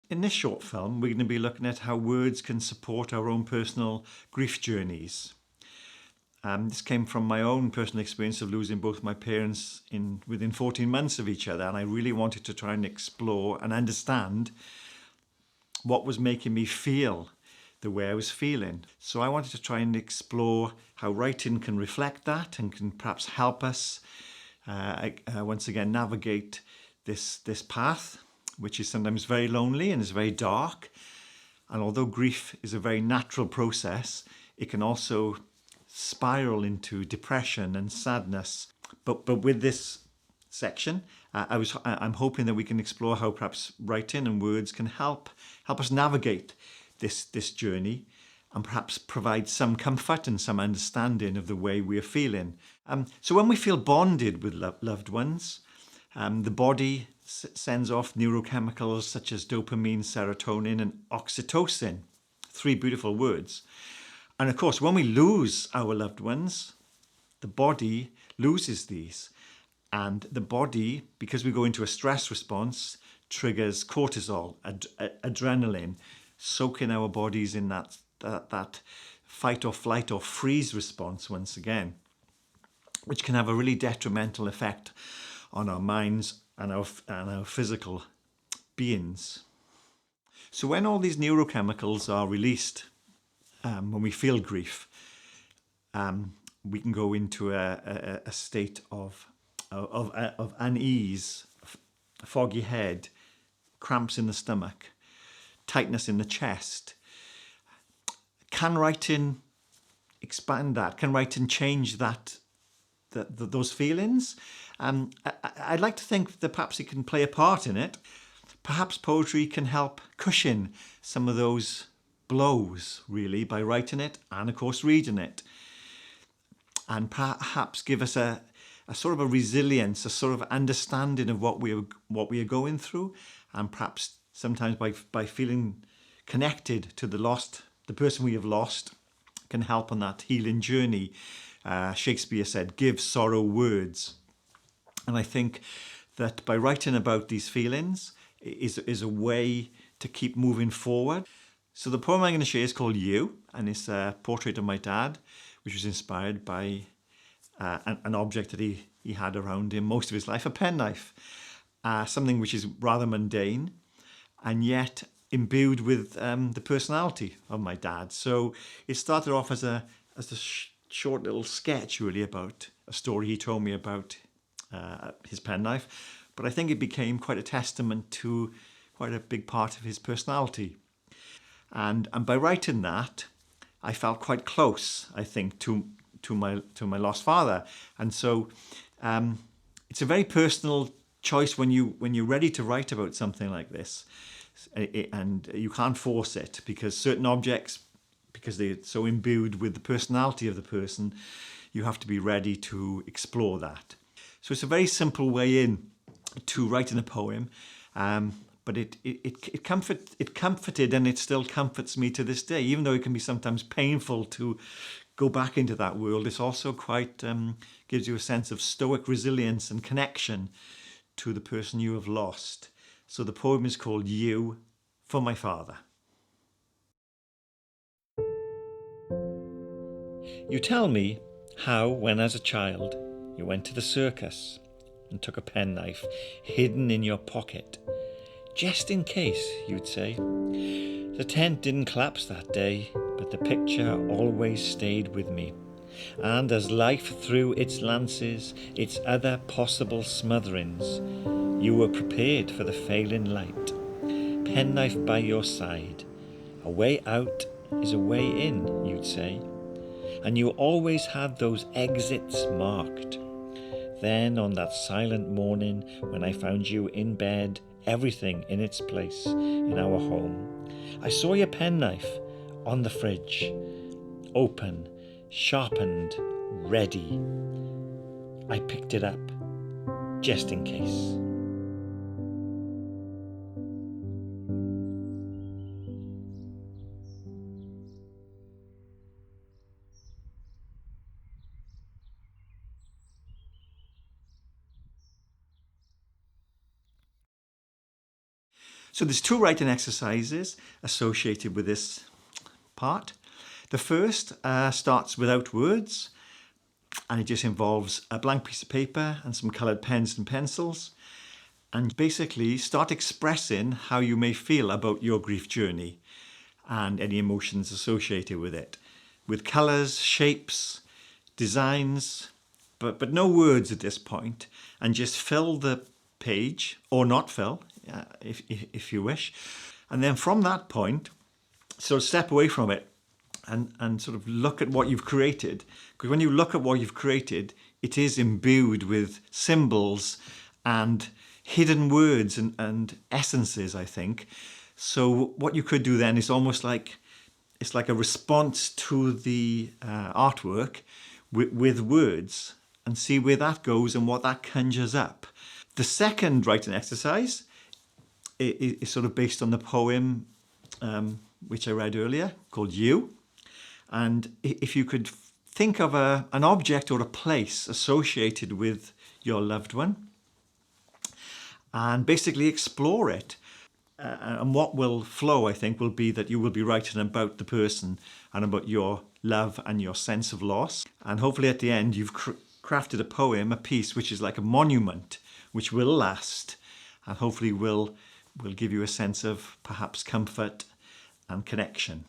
In this short film, we're going to be looking at how words can support our own personal grief journeys. This came from my own personal experience of losing both my parents within 14 months of each other, and I really wanted to try and explore and understand what was making me feel the way I was feeling. So I wanted to try and explore how writing can reflect that and can perhaps help us once again navigate this path, which is sometimes very lonely and is very dark. And although grief is a very natural process, it can also spiral into depression and sadness. But with this section, I'm hoping that we can explore how perhaps writing and words can help us navigate this journey, and perhaps provide some comfort and some understanding of the way we are feeling. So when we feel bonded with loved ones, the body sends off neurochemicals such as dopamine, serotonin, and oxytocin. 3 beautiful words. And of course, when we lose our loved ones, the body loses these. And the body, because we go into a stress response, triggers cortisol, adrenaline, soaking our bodies in that fight or flight or freeze response once again, which can have a really detrimental effect on our minds and our physical beings. So when all these neurochemicals are released, when we feel grief, we can go into a state of unease, foggy head, cramps in the stomach, tightness in the chest. Can writing expand that? Can writing change those feelings? I'd like to think that perhaps it can play a part in it. Perhaps poetry can help cushion some of those blows, really, by writing it and, of course, reading it. And perhaps give us a sort of a resilience, a sort of understanding of what we are going through, and perhaps sometimes by feeling connected to the person we have lost, can help on that healing journey. Shakespeare said, "Give sorrow words." And I think that by writing about these feelings is a way to keep moving forward. So the poem I'm going to share is called You, and it's a portrait of my dad, which was inspired by an object that he had around him most of his life, a penknife, something which is rather mundane and yet imbued with the personality of my dad. So it started off as a short little sketch, really, about a story he told me about his penknife, but I think it became quite a testament to quite a big part of his personality. And by writing that, I felt quite close, I think, to my lost father. And so it's a very personal choice when you're ready to write about something like this, and you can't force it, because certain objects, because they're so imbued with the personality of the person, you have to be ready to explore that. So it's a very simple way in to writing a poem, but it comforted, and it still comforts me to this day, even though it can be sometimes painful to go back into that world. It's also quite gives you a sense of stoic resilience and connection to the person you have lost. So the poem is called You, for my father. You tell me how, when as a child, you went to the circus and took a penknife hidden in your pocket, just in case, you'd say. The tent didn't collapse that day, but the picture always stayed with me. And as life threw its lances, its other possible smotherings, you were prepared for the failing light. Penknife by your side. A way out is a way in, you'd say. And you always had those exits marked. Then on that silent morning when I found you in bed, everything in its place in our home, I saw your penknife on the fridge, open, sharpened, ready. I picked it up, just in case. So there's 2 writing exercises associated with this part. The first starts without words, and it just involves a blank piece of paper and some coloured pens and pencils, and basically start expressing how you may feel about your grief journey and any emotions associated with it, with colours, shapes, designs, but no words at this point, and just fill the page, or not fill, if you wish. And then from that point, sort of step away from it and sort of look at what you've created. Because when you look at what you've created, it is imbued with symbols and hidden words and essences, I think. So what you could do then is almost like, it's like a response to the artwork with words, and see where that goes and what that conjures up. The second writing exercise is sort of based on the poem which I read earlier, called You. And if you could think of an object or a place associated with your loved one, and basically explore it. And what will flow, I think, will be that you will be writing about the person and about your love and your sense of loss. And hopefully at the end you've crafted a poem, a piece, which is like a monument, which will last, and hopefully will give you a sense of perhaps comfort and connection.